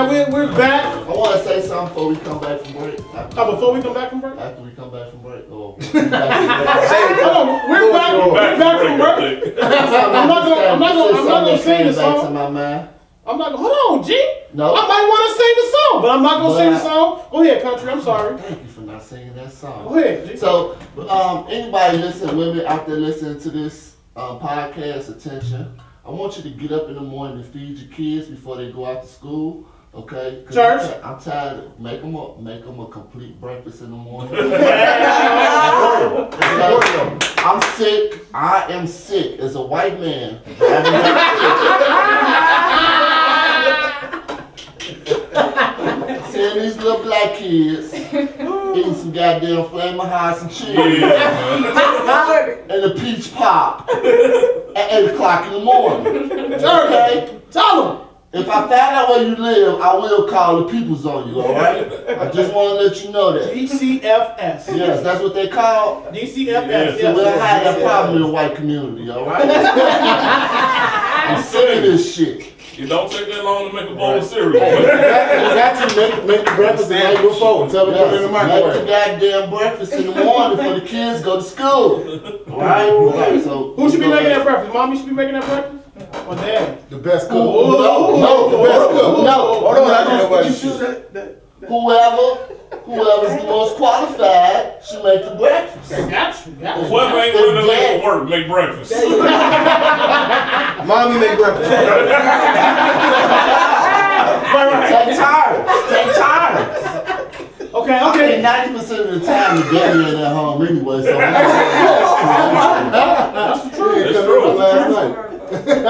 We're back. I want to say something before we come back from break. Before we come back from break? After we come back from break. Oh, we're back from break. I'm not gonna sing the song. To my mind. I'm not gonna, hold on, G. No. I might want to sing the song, but I'm not gonna sing the song. Go ahead, country. I'm sorry. Thank you for not singing that song. Go ahead, G. So, anybody women out there listening to this podcast, attention. I want you to get up in the morning and feed your kids before they go out to school. Okay? Church. I'm tired of make them a complete breakfast in the morning. I'm sick. I am sick as a white man. Seeing these little black kids eating some goddamn Flamin' Hots and cheese and a peach pop at 8 o'clock in the morning. Okay? Tell them. If I find out where you live, I will call the peoples on you, all right? I just want to let you know that. DCFS. Yes, that's what they call DCFS. Yes. So we'll have that problem in the white community, all right? I'm sick of this shit. It don't take that long to make a bowl of cereal. Exactly. Make the breakfast and go forward. Tell them to put it in the microwave. Make the goddamn breakfast in the morning before the kids go to school. All right? So who should be making that breakfast? Mommy should be making that breakfast? Or dad? The best cook. No, the best cook. No. Hold on, I don't know about you. Whoever's the most qualified should make the breakfast. Got you. Whoever ain't really late for work, make breakfast. Mommy make breakfast. Take time. Okay. 90% of the time the daddy ain't at home anyway, so that's true. That's true. Last night. Okay, I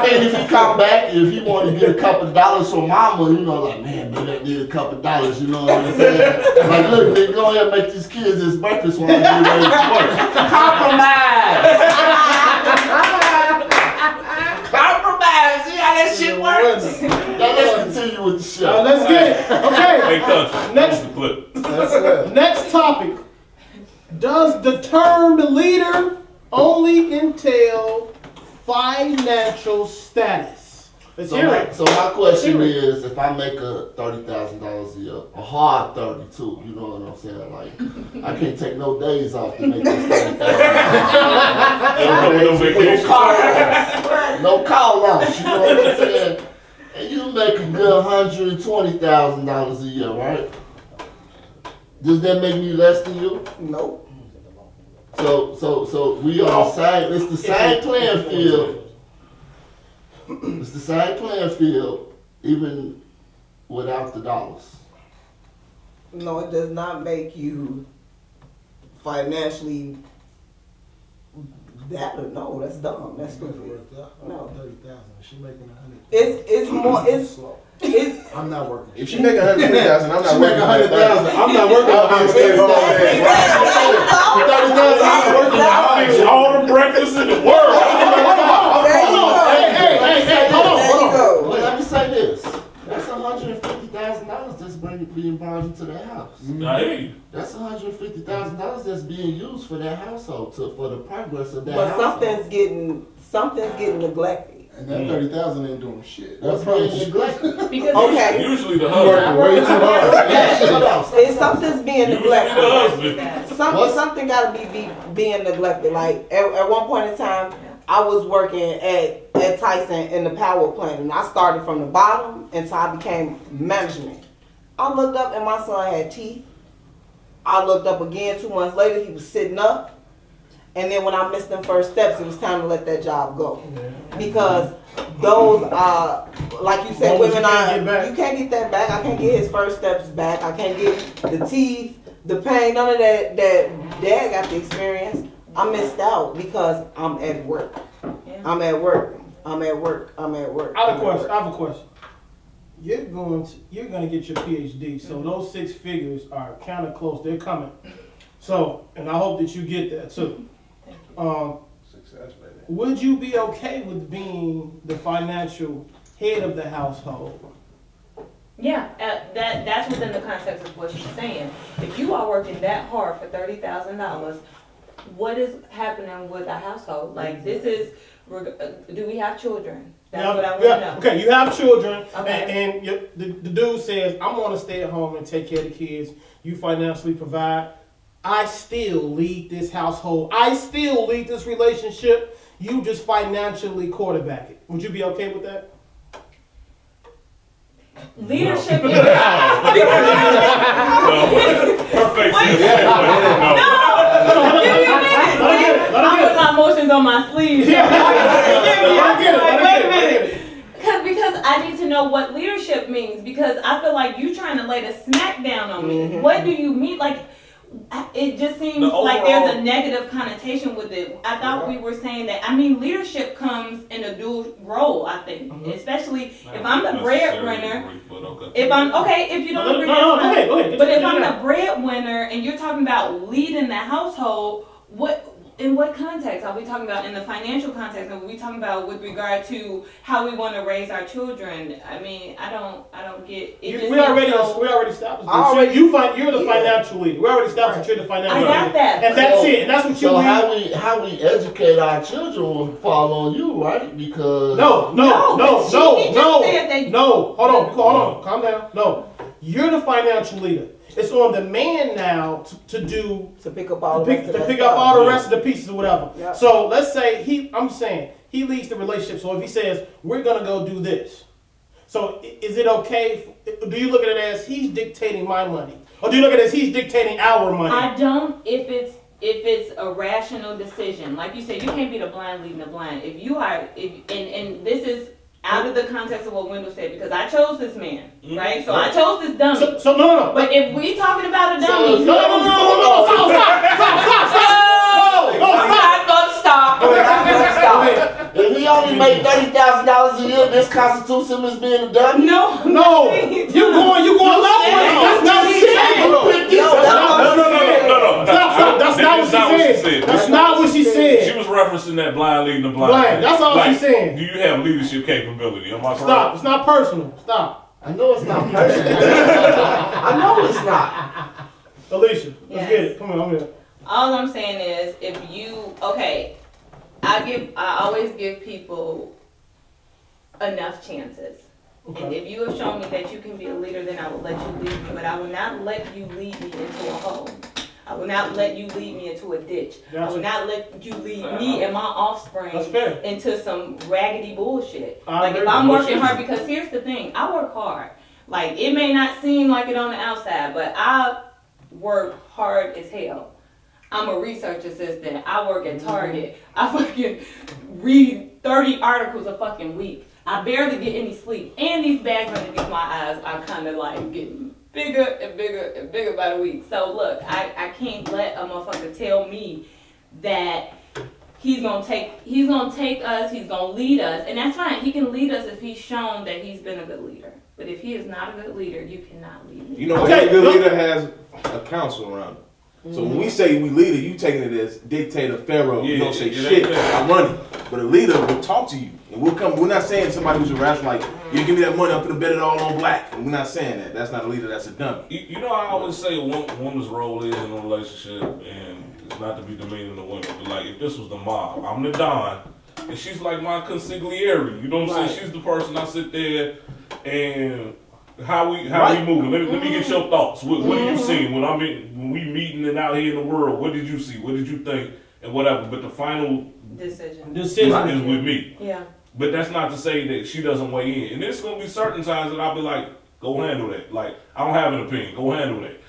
mean, if he come back, if he want to get a couple of dollars from mama, you know, like, man, maybe I need a couple of dollars, you know what I'm saying? Like, look, nigga, go ahead and make these kids this breakfast while I'm getting ready to work. Compromise! See how that shit works? Now, let's continue with the show. Let's get it. Okay. Hey, country. Next topic. Does the term leader only entail financial status? So my question is, if I make a $30,000 a year, a hard 32, you know what I'm saying? Like, I can't take no days off to make this $30,000. No call outs, you know what I'm saying? And you make a good $120,000 a year, right? Does that make me less than you? Nope. So we are the same. It's the same playing field. It's the same playing field, even without the dollars. No, it does not make you financially that. No, that's dumb. That's stupid. No. 30,000. She making 100. It's more. It's. I'm not working. If she make 150,000, I'm not working. 100,000. I'm not working on 30,000. I'm working on all the breakfast in the world. Hold on. Let me say this. That's $150,000 that's being brought into the house. Hey. That's $150,000 that's being used for that household, for the progress of that but household. something's getting neglected. And that 30,000 ain't doing shit. What's being neglected? Okay. Usually the Working husband. way too hard. If something's being neglected. Usually the husband. Something gotta be being neglected. Like at one point in time, I was working at Tyson in the power plant, and I started from the bottom until I became management. I looked up and my son had teeth. I looked up again 2 months later, he was sitting up. And then when I missed them first steps, it was time to let that job go. Because those like you said, women you can't get that back. I can't get his first steps back. I can't get the teeth, the pain, none of that Dad got the experience. I missed out because I'm at work. I'm at work. I have a question. You're gonna get your PhD, so those 6 figures are kind of close. They're coming. So, and I hope that you get that too. Success, baby. Would you be okay with being the financial head of the household? Yeah, that's within the context of what she's saying. If you are working that hard for $30,000, what is happening with our household? Like, this is, do we have children? That's what I want to know. Okay, you have children, Okay. and the dude says, I'm going to stay at home and take care of the kids. You financially provide. I still lead this household. I still lead this relationship. You just financially quarterback it. Would you be okay with that? Leadership is No. Her face is no. Give me a minute. I'm putting my emotions on my sleeve. Because I need to know what leadership means. Because I feel like you trying to lay the smack down on me. Mm-hmm. What do you mean? Like, it just seems like there's a negative connotation with it. I thought we were saying that. I mean, leadership comes in a dual role. I think, especially if I'm the breadwinner. If I'm if you don't agree, go ahead. But if I'm the breadwinner and you're talking about leading the household, in what context are we talking about? In the financial context, are we talking about with regard to how we want to raise our children? I mean, I don't get it. We already established. You're the financial leader. We already established that you're the financial leader. I got that. And that's it. And that's what you mean. So how we educate our children will fall on you, right? Because no. Hold on. Calm down. No, you're the financial leader. It's on the man now to pick up all the rest of the pieces or whatever. Yep. So let's say he leads the relationship. So if he says we're gonna go do this, so is it okay? Do you look at it as he's dictating my money, or do you look at it as he's dictating our money? I don't. If it's a rational decision, like you said, you can't be the blind leading the blind. If you are, and this is out of the context of what Wendell said, because I chose this man, right? So I chose this dummy. So no. But if we talking about a dummy, stop. If he only made $30,000 a year, this constitutes him as being a dummy? No. You going low. That's not what he said. No. That's not what she said. That's not what she said. She was referencing that blind leading the blind. That's all she's saying. Do you have leadership capability? Am I correct? Stop. It's not personal. Stop. I know it's not personal. I know it's not. Alicia, let's get it. Come on, I'm here. All I'm saying is, if you I always give people enough chances. Okay. And if you have shown me that you can be a leader, then I will let you lead me. But I will not let you lead me into a hole. I will not let you lead me into a ditch. Gotcha. I will not let you lead me and my offspring into some raggedy bullshit. Like, if I'm working hard, because here's the thing, I work hard. Like, it may not seem like it on the outside, but I work hard as hell. I'm a research assistant. I work at Target. I fucking read 30 articles a fucking week. I barely get any sleep. And these bags underneath my eyes are kind of like getting bigger and bigger and bigger by the week. So look, I can't let a motherfucker tell me that he's gonna take us, he's gonna lead us, and that's fine. He can lead us if he's shown that he's been a good leader. But if he is not a good leader, you cannot lead me. You know, every good leader has a council around him. So when we say we leader, you taking it as dictator, pharaoh. You don't say shit. I'm running. But a leader will talk to you, and we'll come. We're not saying somebody who's irrational, like, you give me that money, I'm gonna bet it all on black. And we're not saying that. That's not a leader. That's a dummy. You know, I always say a woman's role is in a relationship, and it's not to be demeaning to women, but like, if this was the mob, I'm the Don, and she's like my consigliere. You know what I'm saying? She's the person I sit there and. How we moving? Let me get your thoughts. What are you seeing when we meeting and out here in the world? What did you see? What did you think? And whatever. But the final decision is with me. Yeah. But that's not to say that she doesn't weigh in. And there's gonna be certain times that I'll be like, go handle that. Like, I don't have an opinion. Go handle that.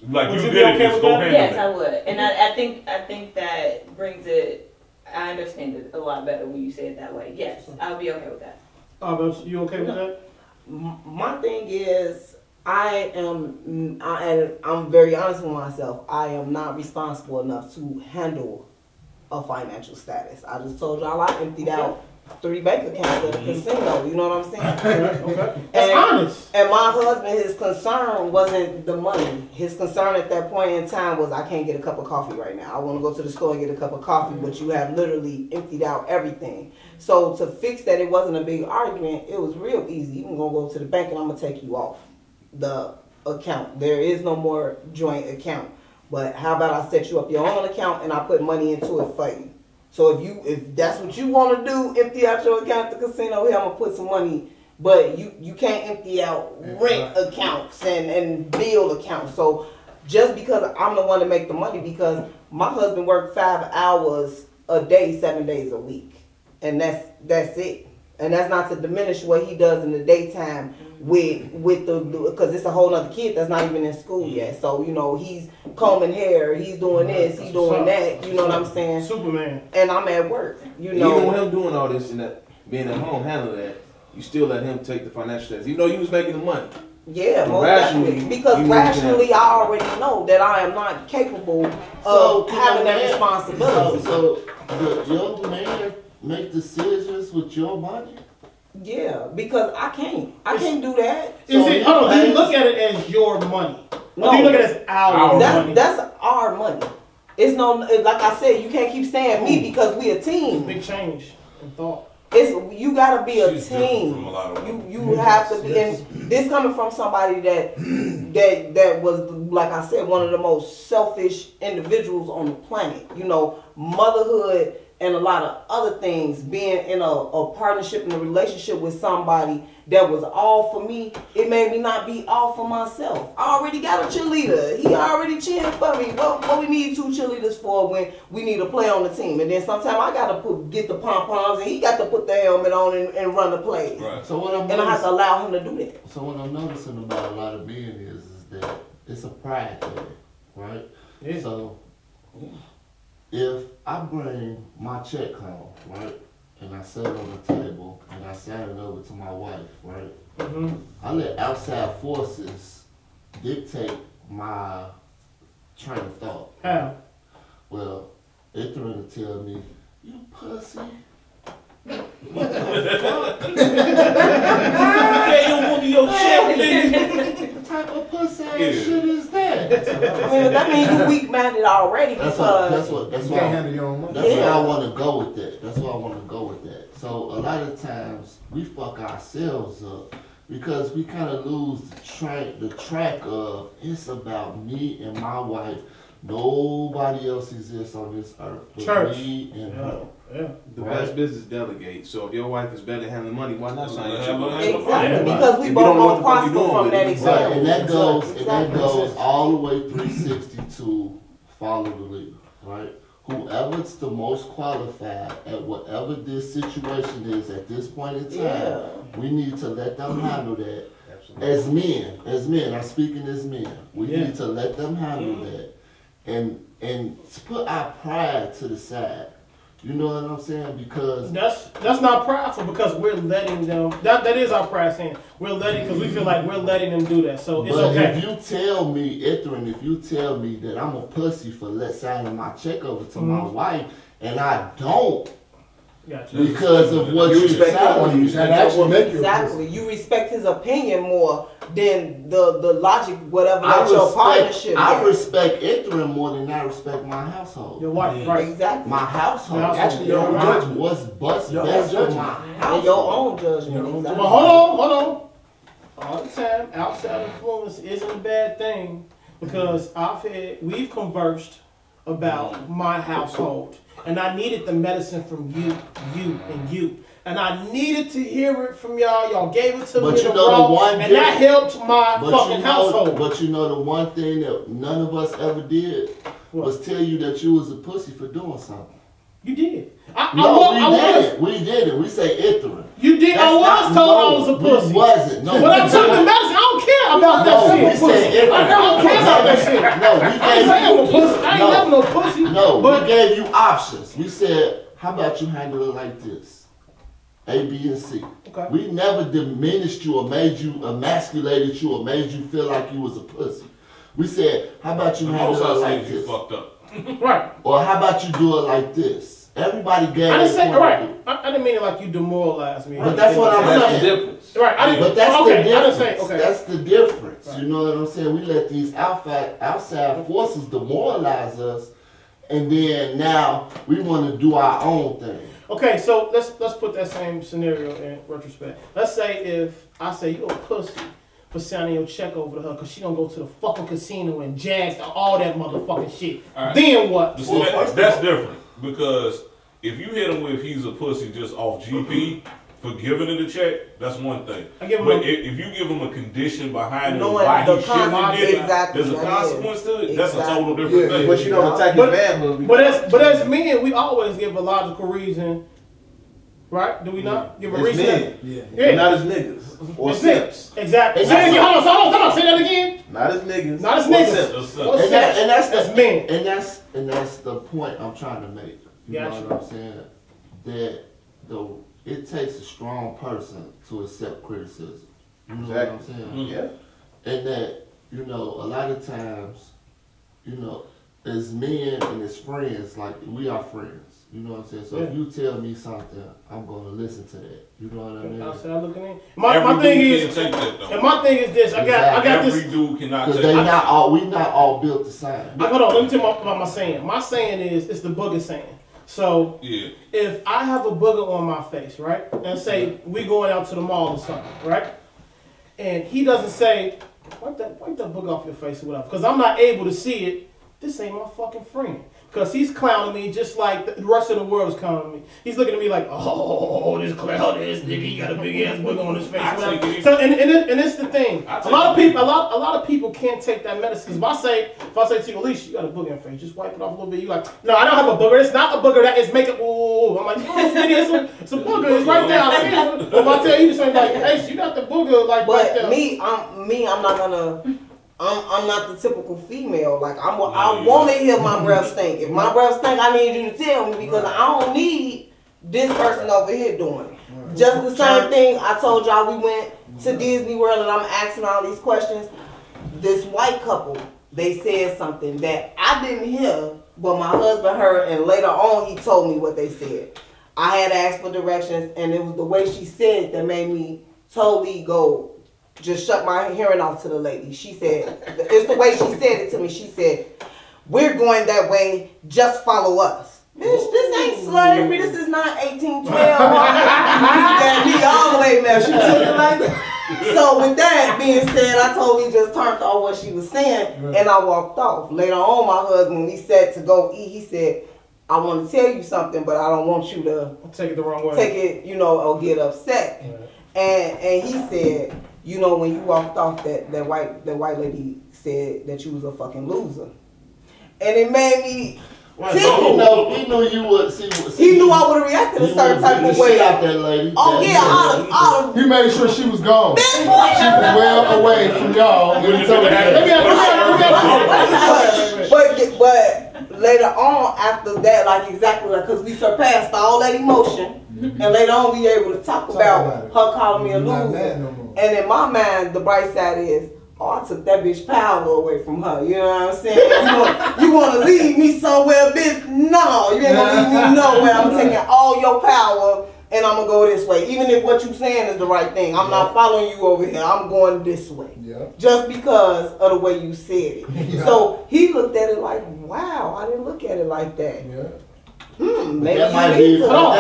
Like, would you be did okay this. with Go that? handle yes, that. I would. And I think that brings it. I understand it a lot better when you say it that way. Yes, I'll be okay with that. You okay with that? My thing is, and I'm very honest with myself, I am not responsible enough to handle a financial status. I just told y'all I emptied out 3 bank accounts at a casino. You know what I'm saying? Okay. That's honest. And my husband, his concern wasn't the money. His concern at that point in time was, I can't get a cup of coffee right now. I want to go to the store and get a cup of coffee, but you have literally emptied out everything. So to fix that, it wasn't a big argument. It was real easy. You can go to the bank and I'm going to take you off the account. There is no more joint account. But how about I set you up your own account and I put money into it for you? So if that's what you want to do, empty out your account at the casino, here I'm gonna put some money. But you can't empty out rent accounts and bill accounts. So just because I'm the one to make the money, because my husband worked 5 hours a day, 7 days a week, and that's it. And that's not to diminish what he does in the daytime with the because it's a whole other kid that's not even in school yet. So you know he's combing hair, he's doing this, he's doing that. You know what I'm saying? Superman. And I'm at work. You know, even with him doing all this and that, being at home, handling that, you still let him take the financial steps, even though you was making the money. Yeah, most definitely. Because rationally, I already know that I am not capable of having that responsibility. So your man make decisions with your money? Yeah, because I can't do that. Is it? Hold on. Do you look at it as your money? No, or do you look at it as our money? That's our money. It's no, like I said, you can't keep saying me because we a team. Big change in thought. You gotta be a She's team. from a lot of You have to be, and this coming from somebody that was, like I said, one of the most selfish individuals on the planet. You know, motherhood and a lot of other things, being in a partnership and a relationship with somebody that was all for me, it made me not be all for myself. I already got a cheerleader. He already cheering for me. What we need 2 cheerleaders for when we need a player on the team? And then sometimes I got to get the pom-poms and he got to put the helmet on and run the plays. Right. So what and I have to allow him to do that. So what I'm noticing about a lot of men is that it's a pride thing, right? Yeah. So if I bring my check home, right, and I set it on the table and I sign it over to my wife, right, I let outside forces dictate my train of thought. How? Well, it's going to tell me, you pussy. What type of pussy ass shit is that? I mean, that means you weak-minded already That's because why I want to go with that. That's why I want to go with that. So a lot of times we fuck ourselves up because we kind of lose the track of it's about me and my wife. Nobody else exists on this earth but me and her. Yeah. The best business delegate. So if your wife is better at handling money, why not sign you? Exactly, because we both gonna prosper from that example. Right, and that goes all the way 360 to follow the leader, right? Whoever's the most qualified at whatever this situation is at this point in time, we need to let them handle that. Absolutely. As men, I'm speaking as men. We need to let them handle that and put our pride to the side. You know what I'm saying? Because that's not prideful because we're letting them. That is our pride saying we're letting because we feel like we're letting them do that. So it's okay. If you tell me, Ithran, if you tell me that I'm a pussy for signing my check over to my wife, and I don't, because of what you said, exactly. You respect his opinion more than the logic, whatever your partnership. I respect Ithran more than I respect my household. Your wife, right? Exactly. My household. Actually, your judgment. What's best for my household. Your own judgment. Exactly. But hold on. All the time, outside influence isn't a bad thing because we've conversed about my household. And I needed the medicine from you, and you. And I needed to hear it from y'all. Y'all gave it to me in a row, and that helped my fucking household. But you know the one thing that none of us ever did was tell you that you was a pussy for doing something. You did. We did it. We say Ithran. You did. I was told I was a pussy. We wasn't. No. But I took the medicine. I don't care about that shit. We said Ithran. I don't care about that shit. No, we gave you. I'm a pussy. I ain't never no pussy. No, we gave you options. We said, how about you handle it like this? A, B, and C. Okay. We never diminished you or made you, emasculated you or made you feel like you was a pussy. We said, how about you handle it like this? Fucked up. Right. Or how about you do it like this? Everybody gave. I didn't say right. I didn't mean it like you demoralized me. But that's what I'm saying. That's the difference. Right. But that's the difference. I didn't say, okay. That's the difference. Right. You know what I'm saying? We let these outside forces demoralize us, and then now we want to do our own thing. Okay, so let's put that same scenario in retrospect. Let's say if I say you're a pussy for signing your check over to her because she don't go to the fucking casino and Jags and all that motherfucking shit. Right. Then what? That's different because if you hit him with he's a pussy just off GP for giving it a check, that's one thing. But if you give him a condition behind it, why he shouldn't get it, there's a consequence to it. That's a total different thing. But you don't attack your manhood. But as men, we always give a logical reason. Right? Do we not give a reason? Men. Yeah. Not as niggas. Or simps. Exactly. Hold on. Say that again. Not as niggas. Not as niggas. And that's the point I'm trying to make. You know what I'm saying? That it takes a strong person to accept criticism. You know what I'm saying? Yeah. And that, you know, a lot of times, you know, as men and as friends, like we are friends. You know what I'm saying? So if you tell me something, I'm gonna listen to that. You know what I mean? Outside looking in. My thing is this. I got this. Every dude cannot take that. We not all built the same. Hold on. Let me tell you about my saying. My saying is it's the booger saying. So if I have a booger on my face, right, and say we going out to the mall or something, right, and he doesn't say wipe that booger off your face or whatever, because I'm not able to see it. This ain't my fucking friend. Because he's clowning me just like the rest of the world is clowning me. He's looking at me like, oh, this clown, this nigga, he got a big ass booger on his face. So, and it's the thing. A lot of people can't take that medicine. Because if I say to you, Alicia, you got a booger in your face, just wipe it off a little bit. You like, no, I don't have a booger. It's not a booger. That is makeup. Ooh. I'm like, it's a booger. It's right there. If I tell you the same, like, hey, you got the booger like right there. I'm not gonna. I'm not the typical female. Like I want to hear my breath stink. If my breath stink, I need you to tell me because I don't need this person over here doing it. Just the same thing I told y'all. We went to Disney World and I'm asking all these questions. This white couple, they said something that I didn't hear, but my husband heard, and later on he told me what they said. I had asked for directions, and it was the way she said it that made me totally go. Just shut my hearing off to the lady. She said, it's the way she said it to me. She said, we're going that way, just follow us. Bitch, this ain't slavery. This is not 1812. You me all the way, man. She took it like that. So with that being said, I totally just turned off what she was saying, and I walked off. Later on, my husband, when we said to go eat, he said, I want to tell you something, but I don't want you to take it the wrong way. Take it, you know, or get upset. And he said, you know, when you walked off, that white lady said that you was a fucking loser, and it made me tickle. He knew you would see. He knew I would have reacted a certain type of way. Out that lady. Oh yeah, he made sure she was gone. She was well away from y'all. But later on, after that, like exactly like, because we surpassed all that emotion. And later on, we were able to talk about her calling me a loser. And in my mind, the bright side is, oh, I took that bitch power away from her. You know what I'm saying? You want to leave me somewhere, bitch? No, you ain't going to leave me nowhere. I'm taking all your power, and I'm going to go this way. Even if what you're saying is the right thing. I'm not following you over here. I'm going this way. Just because of the way you said it. So he looked at it like, wow, I didn't look at it like that. Maybe that might be part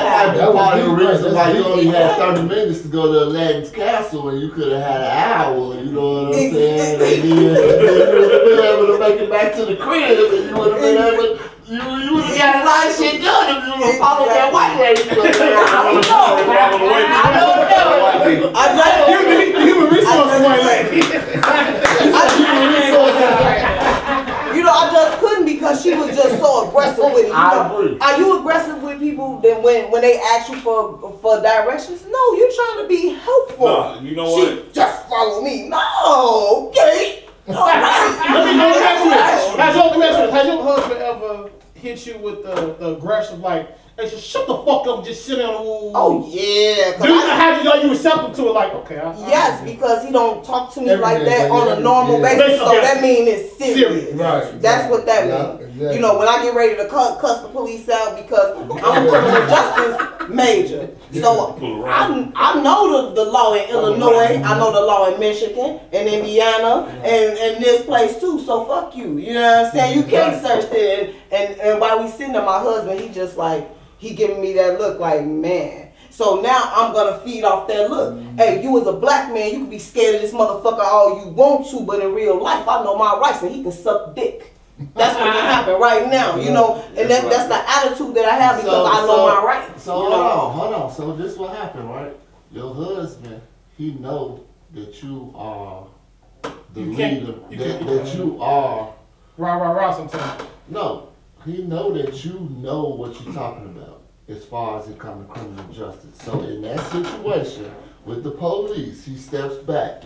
of the reason why you only had 30 minutes to go to Aladdin's castle and you could have had an hour, you know what I'm saying? And you would have been able to make it back to the crib and you would have been able you would have got a lot of shit done if you would have followed that white lady. Human resources white lady. You know, I just couldn't because she was just so aggressive with it. Are you aggressive with people then when they ask you for directions? No, you're trying to be helpful. No, you know what? Just follow me. No, okay. All right. Let me ask you, has your husband ever hit you with the aggressive, like, hey, just shut the fuck up and just sit down? Oh, yeah. How you receptive to it? Like, okay. Yes, because he don't talk to me like that on a normal basis, so that means it's serious. Right. That's what that means. Exactly. You know, when I get ready to cuss the police out because I'm a criminal justice major. So I know the law in Illinois, I know the law in Michigan and Indiana and this place too, so fuck you. You know what I'm saying? You can't search it. And while we sitting there, my husband, he just like, he giving me that look like, man. So So now I'm gonna feed off that look. Hey, you as a black man, you can be scared of this motherfucker all you want to, but in real life, I know my rights and he can suck dick. That's what can happen right now, you know, and that's the attitude that I have because I know my rights. So hold on. So this what happened, right? Your husband, he know that you are the leader, that you are. Rah sometimes. No, he know that you know what you're talking about as far as it comes to criminal justice. So in that situation with the police, he steps back.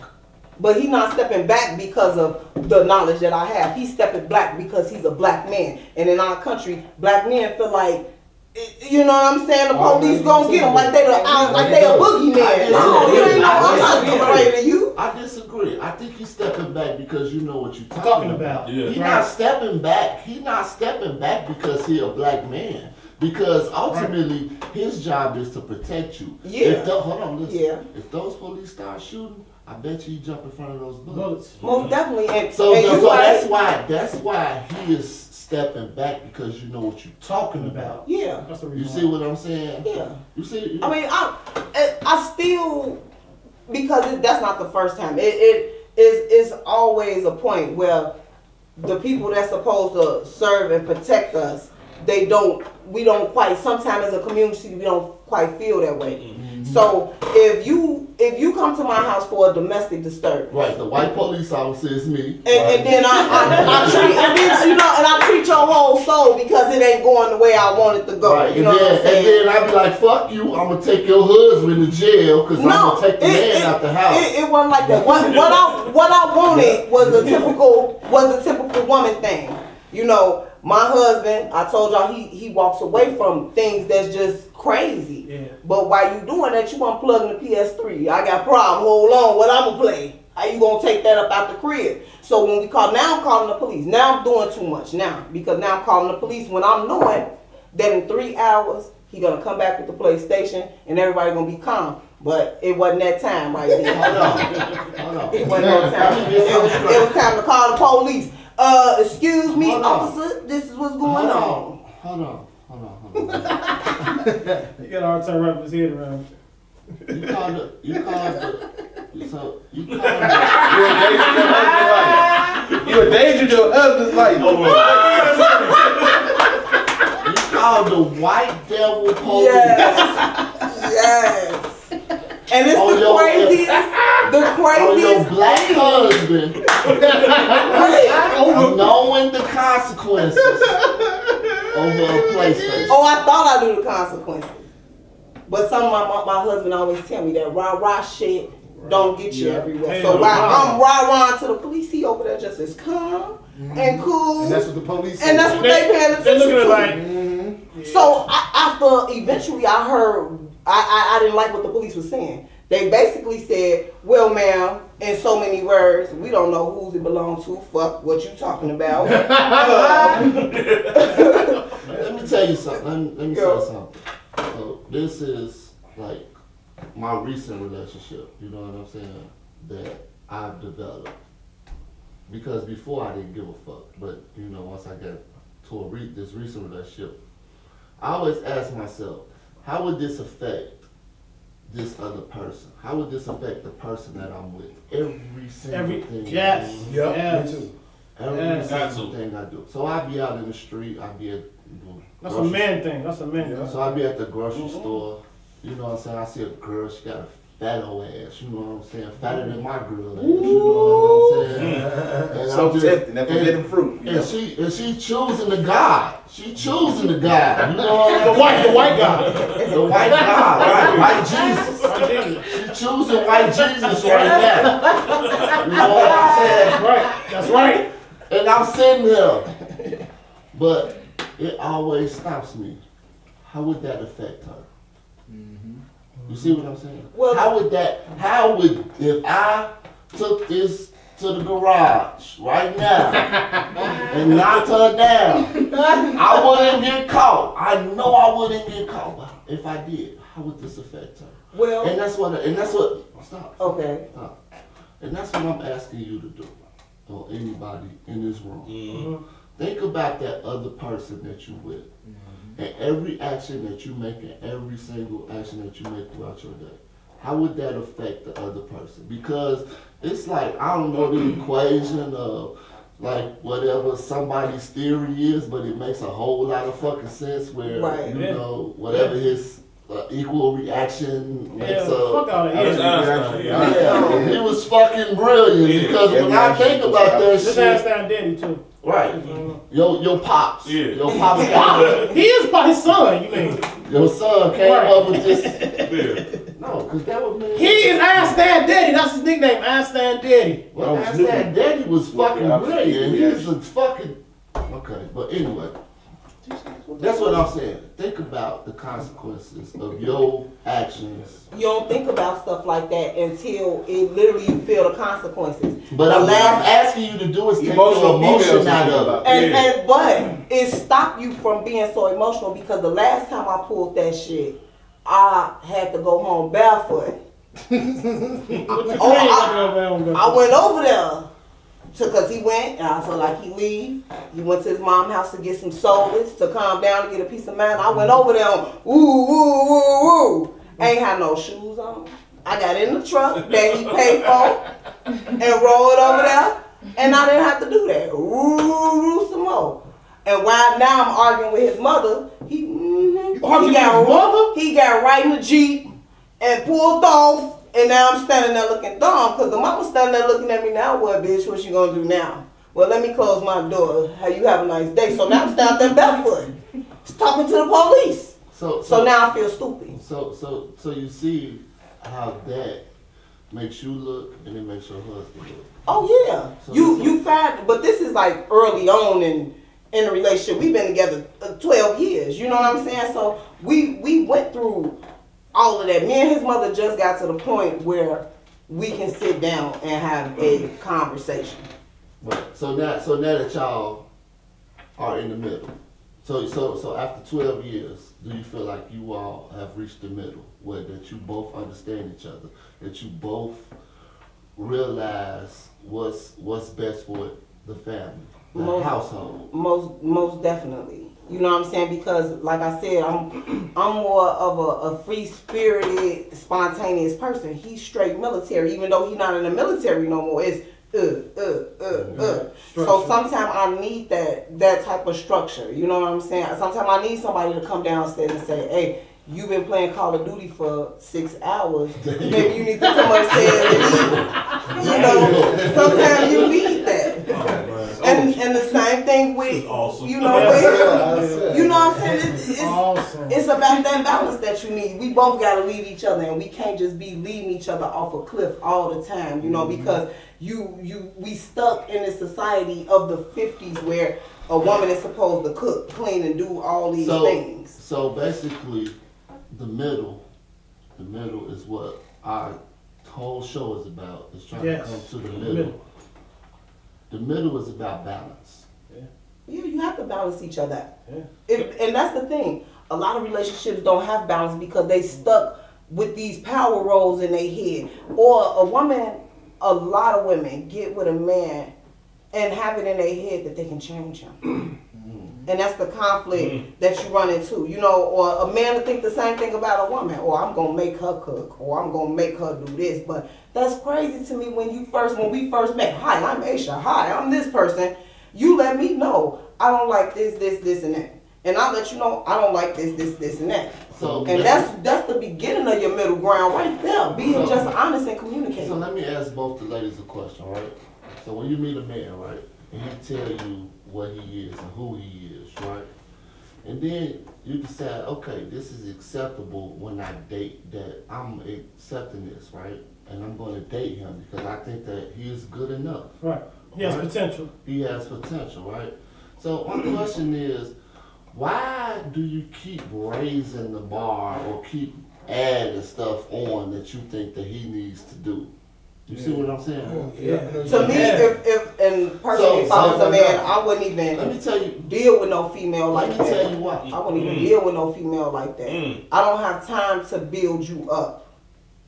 But he's not stepping back because of the knowledge that I have. He's stepping back because he's a black man. And in our country, black men feel like, you know what I'm saying, the police gonna get him like they a boogeyman. No, you ain't I'm not afraid of you. I disagree. I think he's stepping back because you know what you're talking about. Yeah. He's not stepping back. He's not stepping back because he's a black man. Because ultimately, his job is to protect you. Yeah. Hold on, listen. Yeah. If those police start shooting, I bet you he jump in front of those bullets. Most definitely. And so that's why he is stepping back, because you know what you're talking about. Yeah. That's the you see what I'm saying? Yeah. You see? I mean, I still, because that's not the first time. It is always a point where the people that's supposed to serve and protect us, we don't quite, sometimes as a community, we don't quite feel that way. Mm-hmm. So if you come to my house for a domestic disturbance, right, the white police officer is me, and then I treat your whole soul because it ain't going the way I want it to go. Right, you know what I'm saying? And then I be like, fuck you, I'm gonna take your husband to jail because I'm gonna take the man out the house. It wasn't like that. What I wanted was a typical woman thing. You know, my husband, I told y'all, he walks away from things that's just crazy. Yeah. But while you doing that, you unplugging the PS3. I got problem. Hold on, what I'm gonna play? How you gonna take that up out the crib? So when we call, now I'm calling the police. Now I'm doing too much now, because now I'm calling the police when I'm knowing that in 3 hours he gonna come back with the PlayStation and everybody gonna be calm. But it wasn't that time right there. Hold on. It wasn't that time. It was time to call the police. Excuse me, officer, this is what's going on. Hold on. You got a hard time wrapping his head around. You called You endangered your husband's life. You called the white devil police. Yes. And it's the craziest. On your black husband, knowing the consequences over a PlayStation. Oh, I thought I knew the consequences. But some of my husband always tell me that rah-rah shit don't get you everywhere. So while I'm rah-rah to the police, he over there just as calm and cool. And that's what the police and that's what they paying attention They're looking to. like, So after eventually I heard, I didn't like what the police was saying. They basically said, well, ma'am, in so many words, we don't know who it belongs to. Fuck what you talking about. Let me tell you something. Let me say something. So this is like my recent relationship, you know what I'm saying, that I've developed. Because before I didn't give a fuck, but you know, once I got to this recent relationship, I always ask myself, how would this affect this other person? How would this affect the person that I'm with? Every single thing. Yes. Me too. Every single thing I do. So I be out in the street. I be at that's a man thing. That's a man thing. So I be at the grocery store. You know what I'm saying? I see a girl. She got a fat old ass. You know what I'm saying? Fatter than my girl ass. You know what I'm saying? And so tempting. That forbidden fruit. And she choosing the God. She choosing the God. You know what I'm saying? The white God. The white God. Right? White Jesus. She choosing white Jesus right now. You know what I'm saying? Right. That's right. And I'm sitting there. But it always stops me. How would that affect her? You see what I'm saying? Well, if I took this to the garage right now and knocked her down, I wouldn't get caught. I know I wouldn't get caught. But if I did, how would this affect her? Well, and that's what, stop. Okay. Stop. And that's what I'm asking you to do, or anybody in this room. Think about that other person that you with. and every action that you make and every single action that you make throughout your day, how would that affect the other person? Because it's like, I don't know the equation of like whatever somebody's theory is, but it makes a whole lot of fucking sense where, you know, whatever his equal reaction makes fuck all that. It was fucking brilliant because when I think about that shit. Just ask down Daddy too. Right. Your pops. Yeah. Your pops. He is my son, you mean? Your son came up with this. No, because that was me. He is Einstein Daddy. That's his nickname, Einstein Daddy. Well, Einstein Daddy was fucking brilliant. He was a fucking. Okay, but anyway. That's what I'm saying. Think about the consequences of your actions. You don't think about stuff like that until it literally you feel the consequences. But what I'm asking you to do is take your emotion out of it. But it stopped you from being so emotional because the last time I pulled that shit, I had to go home barefoot. I went over there. Because he went, and I felt like he leave. He went to his mom's house to get some sodas to calm down to get a peace of mind. I went over there on, ain't had no shoes on. I got in the truck that he paid for and rolled over there, and I didn't have to do that. Some more. And while now I'm arguing with his mother, he got right in the Jeep and pulled off. And now I'm standing there looking dumb because the mama's standing there looking at me now. What, bitch? What you gonna do now? Well, let me close my door. How you have a nice day? So now I'm standing there barefoot, talking to the police. So now I feel stupid. So you see how that makes you look and it makes your husband look. Oh yeah, so you find, but this is like early on in the relationship. We've been together 12 years. You know what I'm saying? So we went through all of that. Me and his mother just got to the point where we can sit down and have a conversation. Right. So now that y'all are in the middle. So after 12 years, do you feel like you all have reached the middle where that you both understand each other, that you both realize what's best for the family, the household? Most definitely. You know what I'm saying? Because, like I said, I'm more of a free-spirited, spontaneous person. He's straight military, even though he's not in the military no more. It's So sometimes I need that type of structure. You know what I'm saying? Sometimes I need somebody to come downstairs and say, "Hey, you've been playing Call of Duty for 6 hours. Maybe you need to come upstairs and eat." You know, sometimes you need that. And the same thing with, you know what I'm saying? It's about that balance that you need. We both got to lead each other, and we can't just be leading each other off a cliff all the time, you know, because we stuck in this society of the 50s where a woman is supposed to cook, clean, and do all these things. So basically, the middle is what our whole show is about. It's trying to come to the middle. The middle is about balance. Yeah, you have to balance each other. And that's the thing. A lot of relationships don't have balance because they stuck with these power roles in their head. Or a lot of women get with a man and have it in their head that they can change him. And that's the conflict that you run into. You know, or a man to think the same thing about a woman. Or I'm going to make her cook. Or I'm going to make her do this. But that's crazy to me when we first met. Hi, I'm Aisha. Hi, I'm this person. You let me know I don't like this, and that. And I let you know I don't like this, and that. And that's the beginning of your middle ground right there. Being just honest and communicating. So let me ask both the ladies a question, right? So when you meet a man, right, and he tell you what he is and who he is, right? And then you decide, okay, this is acceptable when I date, that I'm accepting this, right? And I'm going to date him because I think that he is good enough. Right. He has potential. He has potential, right? So my question is, why do you keep raising the bar or keep adding stuff on that you think that he needs to do? You see what I'm saying? To me, if I was a man, I wouldn't even deal with no female like that. Let me tell you why. I wouldn't even deal with no female like that. I don't have time to build you up.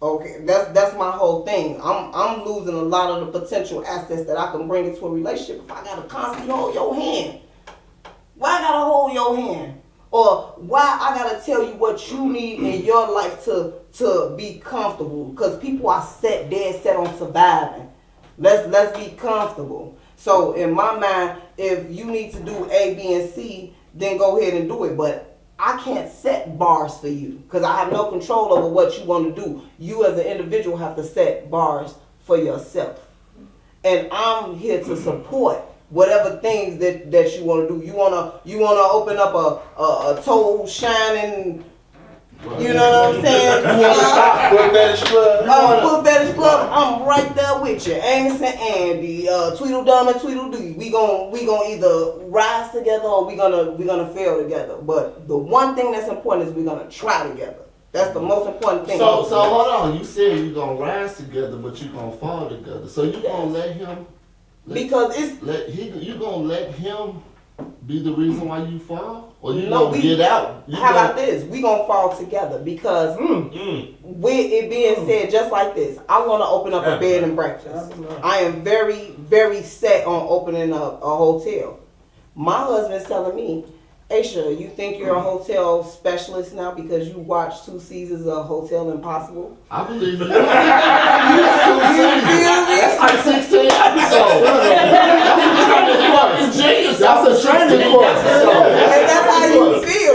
Okay, that's my whole thing. I'm losing a lot of the potential assets that I can bring into a relationship if I gotta constantly hold your hand. Why I gotta hold your hand? Or why I gotta tell you what you need in your life to be comfortable? Because people are dead set on surviving. Let's be comfortable. So in my mind, if you need to do A, B, and C, then go ahead and do it. But I can't set bars for you because I have no control over what you want to do. You as an individual have to set bars for yourself. And I'm here to support whatever things that you want to do. You wanna open up a toe shining, you know what I'm saying? Foot fetish club. Foot fetish club. I'm right there with you. Amos and Andy, Tweedledum and Tweedledee. We gonna either rise together or we gonna fail together. But the one thing that's important is we're gonna try together. That's the most important thing. So hold on. You said you're gonna rise together, but you're gonna fall together. So you gonna let him? Because you gonna let him be the reason why you fall, or you no, gonna get out? How about this? We gonna fall together because with it being said, just like this, I want to open up a bed and breakfast. I am very, very set on opening up a hotel. My husband's telling me, Aisha, you think you're a hotel specialist now because you watched 2 seasons of Hotel Impossible? I believe it. That's like 16 episodes. That's a training course. And that's how you feel.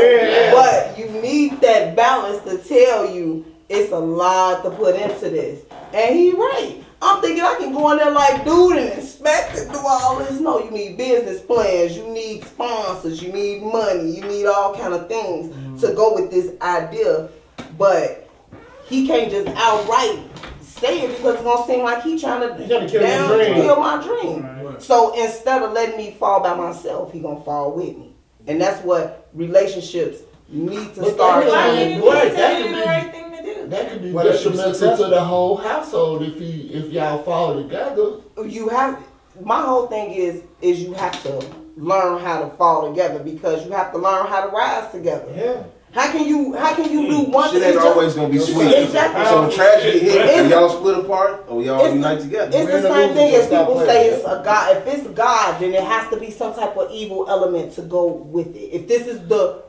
But you need that balance to tell you it's a lot to put into this. And he's right. I'm thinking I can go in there like dude and inspect and do all this. No, you need business plans, you need sponsors, you need money, you need all kind of things to go with this idea. But he can't just outright say it because it's gonna seem like he's trying to kill my dream. Right. So instead of letting me fall by myself, he gonna fall with me. And that's what relationships need to start doing. That could be detrimental to the whole household if y'all fall together. My whole thing is you have to learn how to fall together because you have to learn how to rise together. Yeah. How can you do one thing? Shit ain't always gonna be sweet. Exactly. So when tragedy hit, y'all split apart or y'all unite together. It's the same thing as people say it's a God. If it's God, then it has to be some type of evil element to go with it. If this is the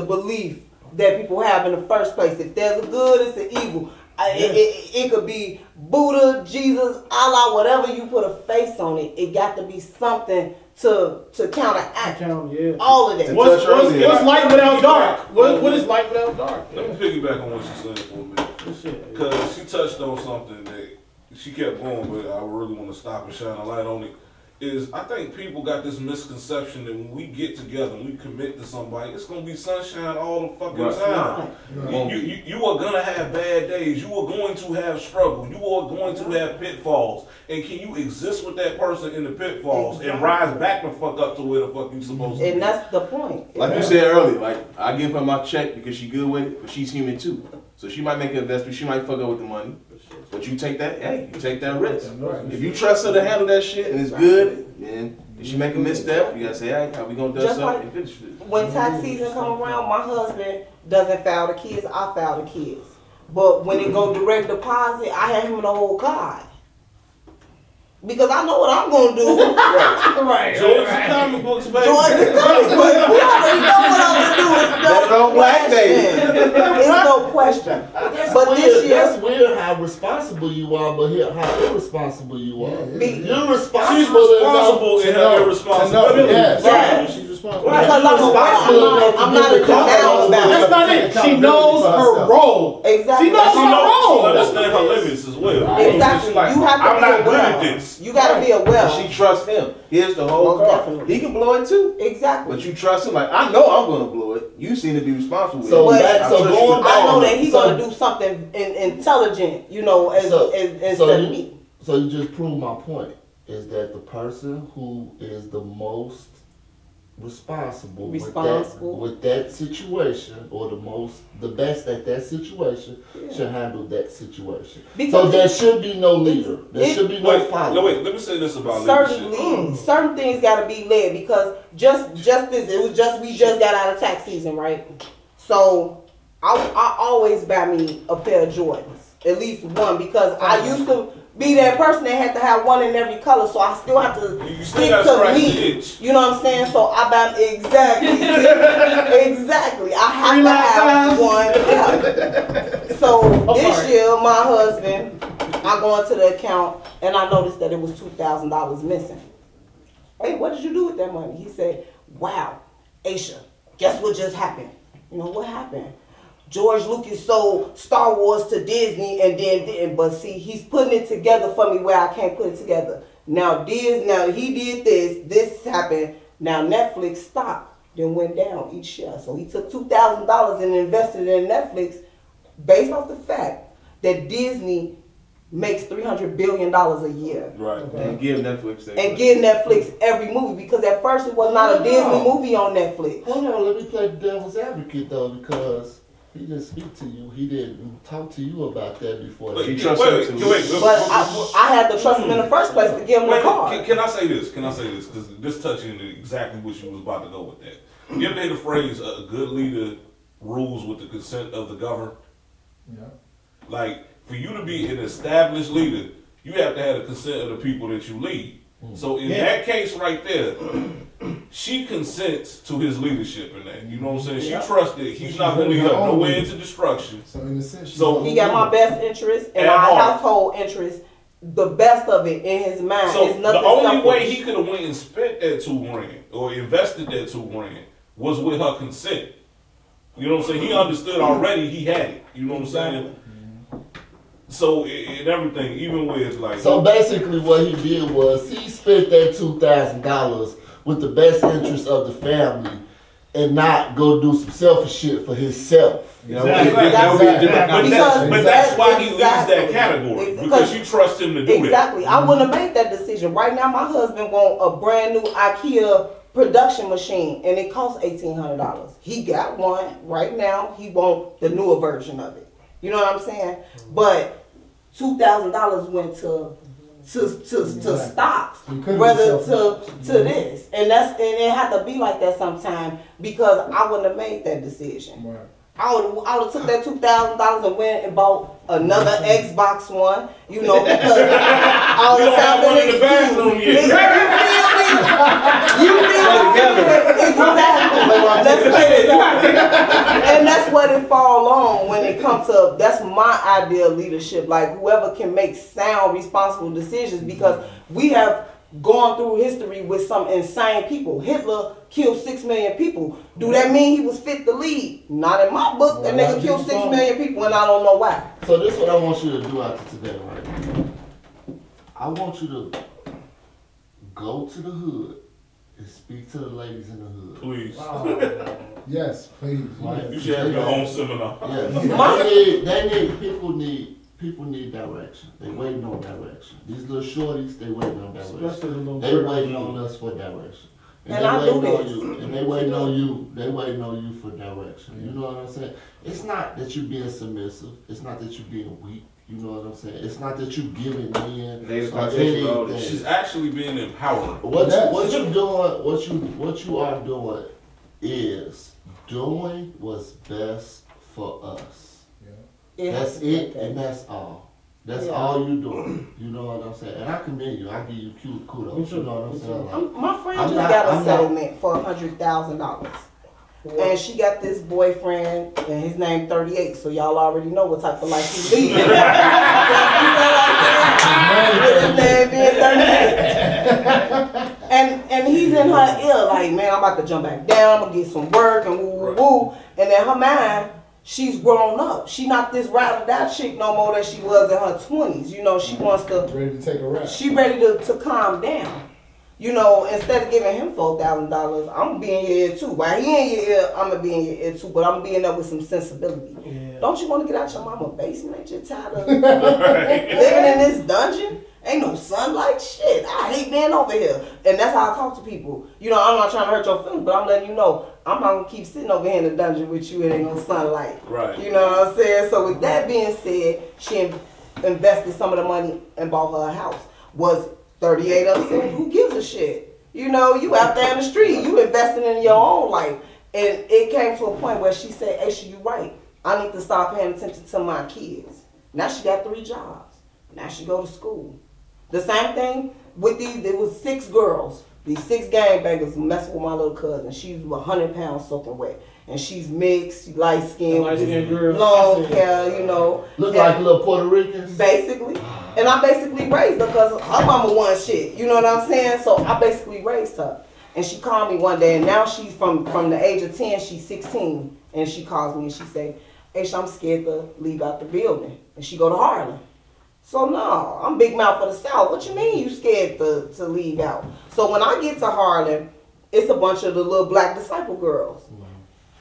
belief that people have in the first place. If there's a good, it's an evil. It could be Buddha, Jesus, Allah, whatever you put a face on it. It got to be something to counteract all of that. What's light without dark? What is light without dark? Let me piggyback on what she's saying for a minute. Because she touched on something that she kept going, but I really want to stop and shine a light on it. I think people got this misconception that when we get together and we commit to somebody, it's gonna be sunshine all the fucking time. Right. You are gonna have bad days. You are going to have struggle. You are going to have pitfalls. And can you exist with that person in the pitfalls and rise back the fuck up to where the fuck you supposed to be? And that's the point. Like you said earlier, like I give her my check because she good with it, but she's human too. So she might make an investment. She might fuck up with the money. But you take that, you take that risk. If you trust her to handle that shit and it's good, then if she make a misstep, you gotta say, hey, how we gonna dust up and finish this? When tax season come around, my husband doesn't file the kids, I file the kids. But when it go direct deposit, I have him the whole card. Because I know what I'm gonna do. Right. George's comic books, baby. George's comic books. We already know what I'm gonna do. It's no question. It's no question. But this year, that's weird how responsible you are, but how irresponsible you are. You're responsible. She's responsible in her irresponsibility. Yes. She's responsible. Because I'm not a canal. That's not it. She knows her role. Exactly. She knows her role. She understands her limits as well. Exactly. Like, you have to I'm be not good aware. at this. You gotta be aware. She trusts him. Here's the whole car. Definitely. He can blow it too. Exactly. But you trust him. Like, I know I'm gonna blow it. You seem to be responsible with so it. I know that he's gonna do something intelligent, you know, instead of me. So you just proved my point. Is that the person who is the most responsible with that situation, or the best at that situation, should handle that situation. So there should be no leader. There should be no follower. No, wait. Let me say this about leadership. Certain things got to be led because just this. It was just we just got out of tax season, right? So I always buy me a pair of Jordans, at least one, because I used to be that person that had to have one in every color, so I still have to stick to me. You know what I'm saying? So I buy exactly. Exactly. I have to have one. So this year, my husband, I go into the account and I noticed that it was $2,000 missing. Hey, what did you do with that money? He said, wow, Aisha, guess what just happened? You know, what happened? George Lucas sold Star Wars to Disney and then didn't. But see, he's putting it together for me where I can't put it together. Now he did this happened. Now Netflix stock then went down each year. So he took $2,000 and invested in Netflix based off the fact that Disney makes $300 billion a year. Right. Okay. And give Netflix every movie, because at first it was not a Disney movie on Netflix. Hold on, let me play the devil's advocate though, because he didn't speak to you. He didn't talk to you about that before. But I had to trust him in the first place to give him the card. Can I say this? Because this touching exactly what you was about to go with that. You ever heard the phrase, a good leader rules with the consent of the governed? Yeah. Like, for you to be an established leader, you have to have the consent of the people that you lead. So in that case right there, she consents to his leadership in that. You know what I'm saying? She trusts that he's not going to lead her nowhere into destruction. So in a sense, he got my best interest and my household interest, the best of it in his mind. So it's nothing the only selfish. way he could have went and spent that $2,000 or invested that $2,000 was with her consent. You know what I'm saying? He understood already he had it. You know what I'm saying? So in everything, even with like. So basically, what he did was he spent that $2,000 with the best interest of the family, and not go do some selfish shit for himself. Exactly. But that's why he leaves that category, because you trust him to do that. Exactly. I wouldn't have made that decision. Right now, my husband wants a brand new IKEA production machine, and it costs $1,800. He got one right now. He wants the newer version of it. You know what I'm saying? But $2,000 went to stocks rather to this, and it had to be like that sometime, because I wouldn't have made that decision. Right. I would have took that $2,000 and went and bought another Xbox One, you know, because all the time in the bathroom yet. You exactly. And that's what it fall on when it comes to, that's my idea of leadership. Like, whoever can make sound, responsible decisions, because we have gone through history with some insane people. Hitler killed 6 million people. Do that mean he was fit to lead? Not in my book. That nigga killed 6 million people, and I don't know why. So this is what I want you to do after today, right? I want you to go to the hood and speak to the ladies in the hood. Please. Yes, please. Right? You should have your own seminar. Yes. People need direction. They waiting on direction. These little shorties, they waiting on direction. They waiting on us for direction. And they waiting on you. And they waiting on you. They waiting on you for direction. You know what I'm saying? It's not that you're being submissive. It's not that you're being weak. You know what I'm saying? It's not that you're giving in. She's actually being empowered. What you are doing is doing what's best for us. That's it, and that's all. That's all you doing. You know what I'm saying? And I commend you. I give you kudos. You know what I'm saying? Like, my friend got a settlement for $100,000. And she got this boyfriend, and his name 38, so y'all already know what type of life he's leading. You know what I'm saying? With his name being 38. And he's in her ear like, man, I'm about to jump back down, I'm going to get some work, and woo. And in her mind, she's grown up. She not this ride or die chick no more that she was in her 20s. You know, she wants to... Ready to take a rest. She ready to calm down. You know, instead of giving him $4,000, I'm going to be in your ear too. While he in your ear, I'm going to be in your ear too. But I'm being there with some sensibility. Yeah. Don't you want to get out your mama's basement? You're tired of living in this dungeon? Ain't no sunlight. Shit, I hate being over here. And that's how I talk to people. You know, I'm not trying to hurt your feelings, but I'm letting you know I'm not going to keep sitting over here in the dungeon with you and ain't no sunlight. Right. You know what I'm saying? So with that being said, she invested some of the money and bought her a house. Was 38 upset? Who gives a shit? You know, you out there in the street, you investing in your own life. And it came to a point where she said, Aisha, you right. I need to start paying attention to my kids. Now she got 3 jobs. Now she go to school. The same thing with these, there was 6 girls. These 6 gangbangers messing with my little cousin. She's 100 pounds soaking wet. And she's mixed, light skinned, long hair, you know. Look like little Puerto Ricans. Basically. And I basically raised her because her mama won shit. You know what I'm saying? So I basically raised her. And she called me one day, and now she's from the age of 10, she's 16. And she calls me and she say, Aisha, I'm scared to leave out the building. And she go to Harlan. So no, I'm big mouth for the South. What you mean you scared to leave out? So when I get to Harlan, it's a bunch of the little black disciple girls.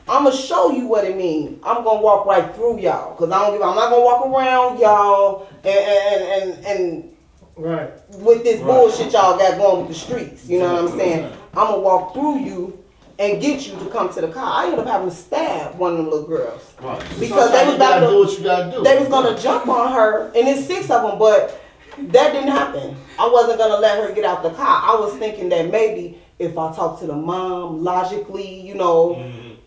I'm going to show you what it means. I'm going to walk right through y'all. Because I'm not going to walk around y'all and right. with this bullshit y'all got going with the streets. You know what I'm saying? I'm going to walk through you and get you to come to the car. I ended up having to stab one of them little girls. Right. Because they was about to do what you got to do. They was going to jump on her. And it's 6 of them, but that didn't happen. I wasn't going to let her get out the car. I was thinking that maybe if I talk to the mom logically, you know,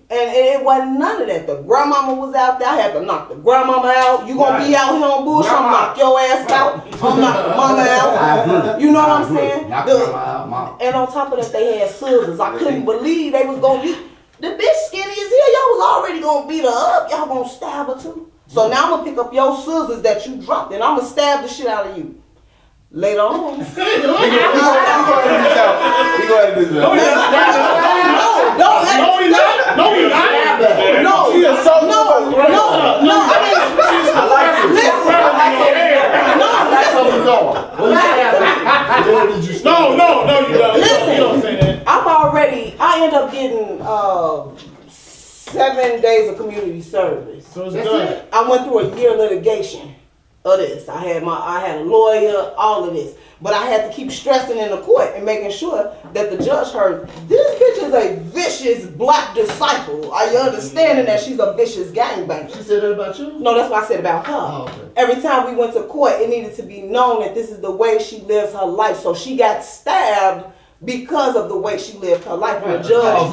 and it wasn't none of that. The grandmama was out there. I had to knock the grandmama out. You gonna be out here on bullshit? I'm knock your ass out. I'm knock the mama out. You know what I'm saying? And on top of that, they had scissors. I couldn't believe they was gonna be. The bitch skinny as hell. Y'all was already gonna beat her up. Y'all gonna stab her too. So now I'm gonna pick up your scissors that you dropped, and I'm gonna stab the shit out of you. Later on. We go ahead and do this out. We go ahead and do this out. No, you're not. No, she is so no. I like it. That's where we going. No, you don't. Listen, You don't say that. I end up getting 7 days of community service. So it's done. I went through a year litigation of this. I had a lawyer, all of this. But I had to keep stressing in the court and making sure that the judge heard, this bitch is a vicious black disciple. Are you understanding that she's a vicious gangbanger? She said that about you? No, that's what I said about her. Oh, okay. Every time we went to court, it needed to be known that this is the way she lives her life. So she got stabbed because of the way she lived her life. And the judge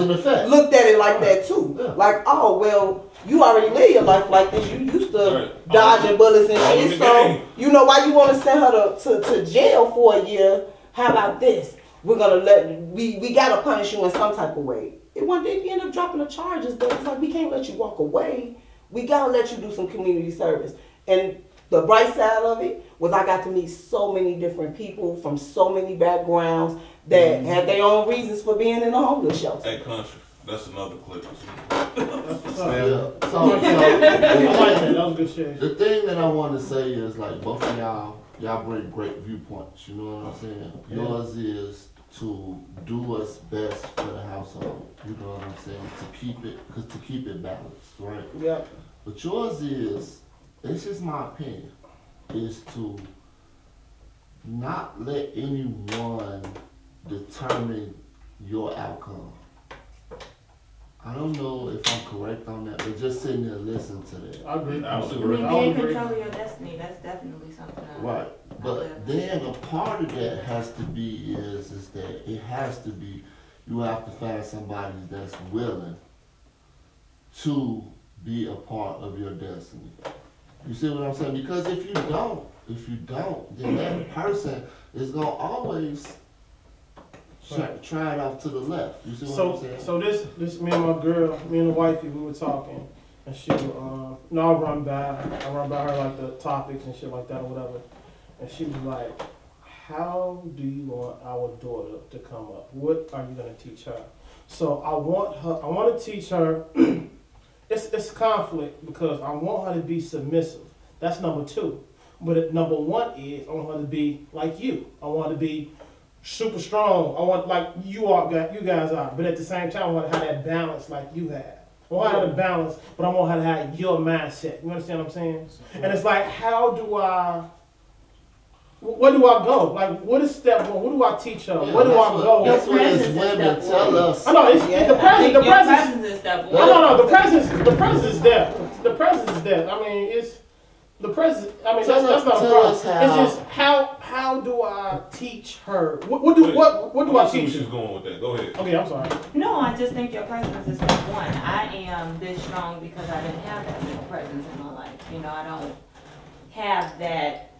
looked at it like that too. Yeah. Like, oh, well, you already live your life like this. You used to dodging bullets and shit. So, you know, why you want to send her to jail for a year? How about this? We're going to we got to punish you in some type of way. And one day we end up dropping the charges, but it's like, we can't let you walk away. We got to let you do some community service. And the bright side of it was I got to meet so many different people from so many backgrounds that had their own reasons for being in a homeless shelter. Hey, country. That's another clip. The thing that I want to say is, like, both of y'all bring great viewpoints. You know what I'm saying? Yeah. Yours is to do what's best for the household. You know what I'm saying? To keep it balanced, right? Yeah. But yours is, it's just my opinion, is to not let anyone determine your outcome. I don't know if I'm correct on that, but just sitting there listening to that. I agree. Absolutely. Being in control of your destiny, that's definitely something. Right. But then a part of that has to be is that it has to be, you have to find somebody that's willing to be a part of your destiny. You see what I'm saying? Because if you don't, then that person is gonna always try it off to the left. You see what I'm saying? So this me and my girl, me and the wifey, we were talking, and she I run by her like the topics and shit like that or whatever, and she was like, how do you want our daughter to come up? What are you gonna teach her? So I want to teach her. It's conflict because I want her to be submissive. That's number 2. But number 1 is I want her to be like you. I want her to be super strong. I want like you guys are. But at the same time, I want her to have that balance like you have. I want her to balance, but I want her to have your mindset. You understand what I'm saying? And it's like, where do I go? Like, what is step 1? What do I teach her? Where do I go? That's what his women tell us. I know it's the presence. The presence is step 1. No. The presence is there. The presence is there. I mean, it's the presence. I mean, that's not a problem. It's just how do I teach her? What do I teach her? She's going with that. Go ahead. Okay, I'm sorry. No, I just think your presence is step 1. I am this strong because I didn't have that male presence in my life. You know, I don't have that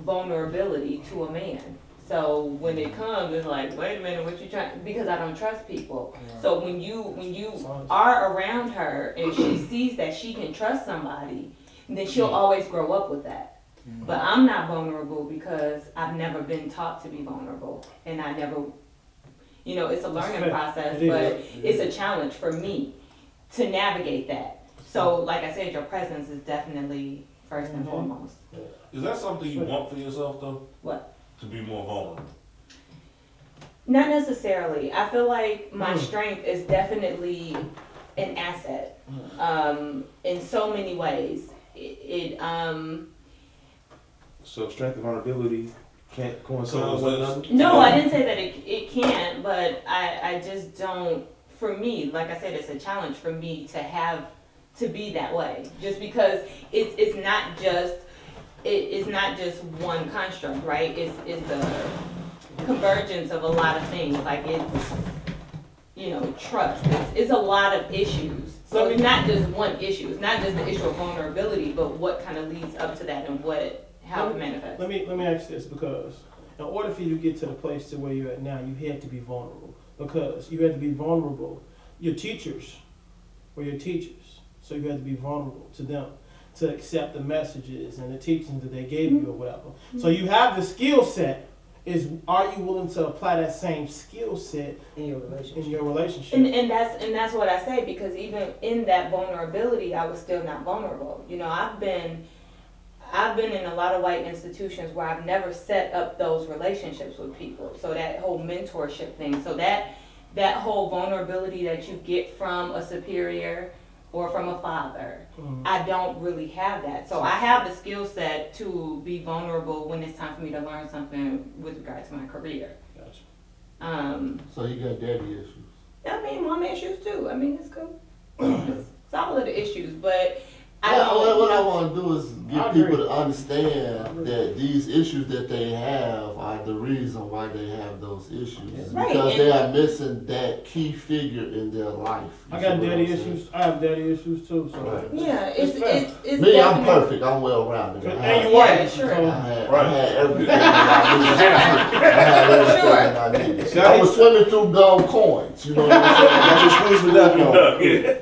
vulnerability to a man. So when it comes, it's like, wait a minute, what you trying? Because I don't trust people. So when you are around her and she sees that she can trust somebody, then she'll always grow up with that. But I'm not vulnerable because I've never been taught to be vulnerable, and I never, you know, it's a learning process, but it's a challenge for me to navigate that. So like I said, your presence is definitely first and foremost. Is that something you want for yourself though? What? To be more vulnerable? Not necessarily. I feel like my strength is definitely an asset in so many ways. So strength and vulnerability can't coincide with one another? No, I didn't say that it can't, but I just don't, for me, like I said, it's a challenge for me to be that way. Just because it's not just one construct, right? It's a convergence of a lot of things. Like it's, you know, trust. It's a lot of issues. So it's not just one issue. It's not just the issue of vulnerability, but what kind of leads up to that and how it manifests. Let me ask this, because in order for you to get to the place to where you're at now, you had to be vulnerable. Because you had to be vulnerable. Your teachers were your teachers, so you had to be vulnerable to them to accept the messages and the teachings that they gave you or whatever. So you have the skill set. Are you willing to apply that same skill set in your relationship? And that's what I say, because even in that vulnerability, I was still not vulnerable. You know, I've been in a lot of white institutions where I've never set up those relationships with people. So that whole mentorship thing, so that whole vulnerability that you get from a superior or from a father, I don't really have that. So I have the skill set to be vulnerable when it's time for me to learn something with regard to my career. Gotcha. So you got daddy issues? I mean, mom issues too. I mean, it's cool. It's all of the issues, but what I want to do is get people to understand that these issues that they have are the reason why they have those issues. Right. Because they are missing that key figure in their life. I got daddy issues. I have daddy issues too. So right. Yeah, it's me. I'm perfect. I'm well rounded. And you white. Sure. I had everything I needed. I was swimming through dumb coins. You know what I'm saying? That's what schools for duck.